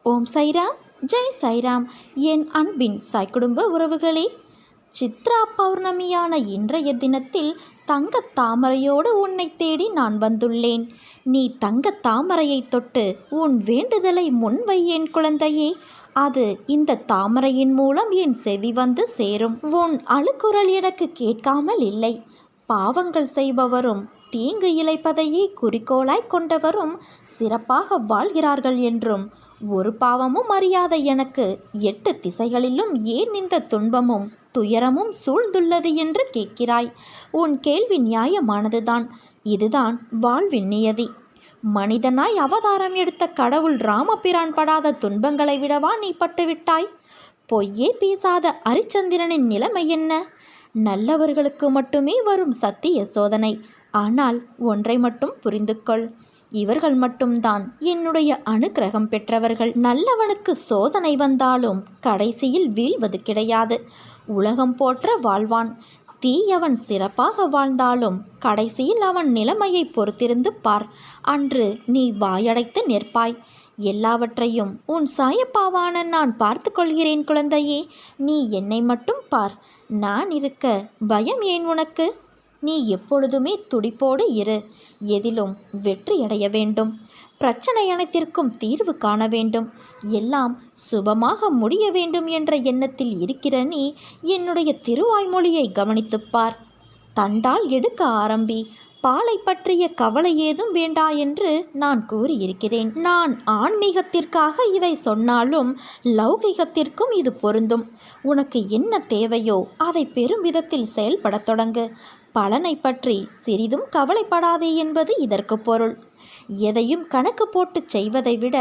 ஓம் சைராம், ஜெய் சைராம். என் அன்பின் சாய் குடும்ப உறவுகளே, சித்ரா பௌர்ணமியான இன்றைய தினத்தில் தங்கத் தாமரையோடு உன்னை தேடி நான் வந்துள்ளேன். நீ தங்கத் தாமரையை தொட்டு உன் வேண்டுதலை முன்வை என் குழந்தையே. அது இந்த தாமரையின் மூலம் என் செவி வந்து சேரும். உன் அழுக்குரல் எனக்கு கேட்காமல் இல்லை. பாவங்கள் செய்பவரும் தீங்கு இழைப்பதையே குறிக்கோளாய் கொண்டவரும் சிறப்பாக வாழ்கிறார்கள் என்றும், ஒரு பாவமும் அறியாத எனக்கு 8 திசைகளிலும் ஏன் இந்த துன்பமும் துயரமும் சூழ்ந்துள்ளது என்று கேட்கிறாய். உன் கேள்வி நியாயமானதுதான். இதுதான் வாழ்வின் நியதி. மனிதனாய் அவதாரம் எடுத்த கடவுள் ராமபிரான் படாத துன்பங்களை விடவா நீ பட்டுவிட்டாய்? பொய்யே பேசாத அரிச்சந்திரனின் நிலைமை என்ன? நல்லவர்களுக்கு மட்டுமே வரும் சத்திய சோதனை. ஆனால் ஒன்றை மட்டும் புரிந்து கொள், இவர்கள் மட்டும்தான் என்னுடைய அனுக்கிரகம் பெற்றவர்கள். நல்லவனுக்கு சோதனை வந்தாலும் கடைசியில் வீழ்வது கிடையாது. உலகம் போற்ற வாழ்வான். தீயவன் சிறப்பாக வாழ்ந்தாலும் கடைசியில் அவன் நிலைமையை பொறுத்திருந்து பார். அன்று நீ வாயடைத்து நிற்பாய். எல்லாவற்றையும் உன் சாயப்பாவான நான் பார்த்து கொள்கிறேன் குழந்தையே. நீ என்னை மட்டும் பார். நான் இருக்க பயம் ஏன் உனக்கு? நீ எப்பொழுதுமே துடிப்போடு இரு. எதிலும் வெற்றியடைய வேண்டும். பிரச்சனை அனைத்திற்கும் தீர்வு காண வேண்டும். எல்லாம் சுபமாக முடிய வேண்டும் என்ற எண்ணத்தில் இருக்கிற நீ என்னுடைய திருவாய்மொழியை கவனித்துப்பார். தண்டால் எடுக்க ஆரம்பி. பாலை பற்றிய கவலை ஏதும் வேண்டா என்று நான் கூறியிருக்கிறேன். நான் ஆன்மீகத்திற்காக இதை சொன்னாலும் லௌகிகத்திற்கும் இது பொருந்தும். உனக்கு என்ன தேவையோ அதை பெரும் விதத்தில் செயல்படத் தொடங்கு. பலனை பற்றி சிறிதும் கவலைப்படாதே என்பது இதற்கு பொருள். எதையும் கணக்கு போட்டு செய்வதை விட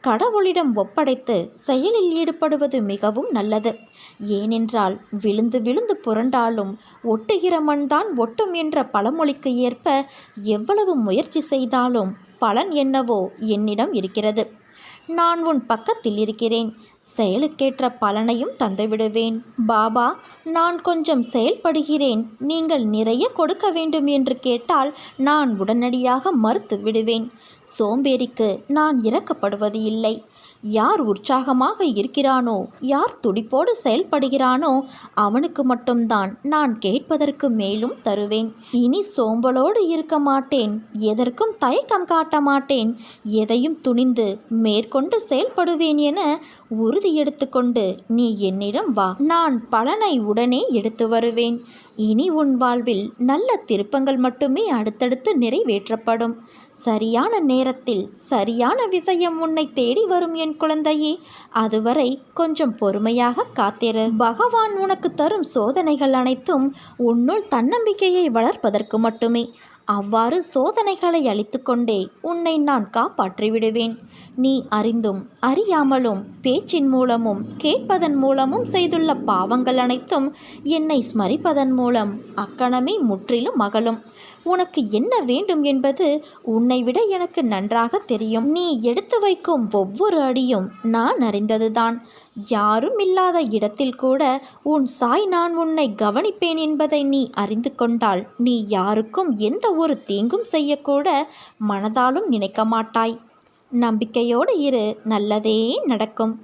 கடவுளிடம் ஒப்படைத்து செயலில் ஈடுபடுவது மிகவும் நல்லது. ஏனென்றால் விழுந்து விழுந்து புரண்டாலும் ஒட்டுகிற மண்தான் ஒட்டும் என்ற பழமொழிக்கு ஏற்ப எவ்வளவு முயற்சி செய்தாலும் பலன் என்னவோ என்னிடம் இருக்கிறது. நான் உன் பக்கத்தில் இருக்கிறேன். செயலுக்கேற்ற பலனையும் தந்துவிடுவேன். பாபா, நான் கொஞ்சம் செயல்படுகிறேன், நீங்கள் நிறைய கொடுக்க வேண்டும் என்று கேட்டால் நான் உடனடியாக மறுத்து விடுவேன். சோம்பேறிக்கு நான் இரக்கப்படுவது இல்லை. யார் உற்சாகமாக இருக்கிறானோ, யார் துடிப்போடு செயல்படுகிறானோ அவனுக்கு மட்டும்தான் நான் கேட்பதற்கு மேலும் தருவேன். இனி சோம்பலோடு இருக்க மாட்டேன். எதற்கும் தயக்கம் காட்ட மாட்டேன். எதையும் துணிந்து மேற்கொண்டு செயல்படுவேன் என உறுதி எடுத்துக்கொண்டு நீ என்னிடம் வா. நான் பலனை உடனே எடுத்து வருவேன். இனி உன் வாழ்வில் நல்ல திருப்பங்கள் மட்டுமே அடுத்தடுத்து நிறைவேற்றப்படும். சரியான நேரத்தில் சரியான விஷயம் உன்னை தேடி வரும் என் குழந்தையே. அதுவரை கொஞ்சம் பொறுமையாக காத்திரு. பகவான் உனக்கு தரும் சோதனைகள் அனைத்தும் உன்னுள் தன்னம்பிக்கையை வளர்ப்பதற்கு மட்டுமே. அவ்வாறு சோதனைகளை அளித்து கொண்டே உன்னை நான் காப்பாற்றிவிடுவேன். நீ அறிந்தும் அறியாமலும் பேச்சின் மூலமும் கேட்பதன் மூலமும் செய்துள்ள பாவங்கள் அனைத்தும் என்னை ஸ்மரிப்பதன் மூலம் அக்கணமே முற்றிலும் அகலும். உனக்கு என்ன வேண்டும் என்பது உன்னை விட எனக்கு நன்றாக தெரியும். நீ எடுத்து வைக்கும் ஒவ்வொரு அடியும் நான் அறிந்ததுதான். யாரும் இல்லாத இடத்தில் கூட உன் சாய் நான் உன்னை கவனிப்பேன் என்பதை நீ அறிந்து கொண்டால் நீ யாருக்கும் எந்த ஒரு தீங்கும் செய்யக்கூட மனதாலும் நினைக்க மாட்டாய். நம்பிக்கையோடு இரு, நல்லதே நடக்கும்.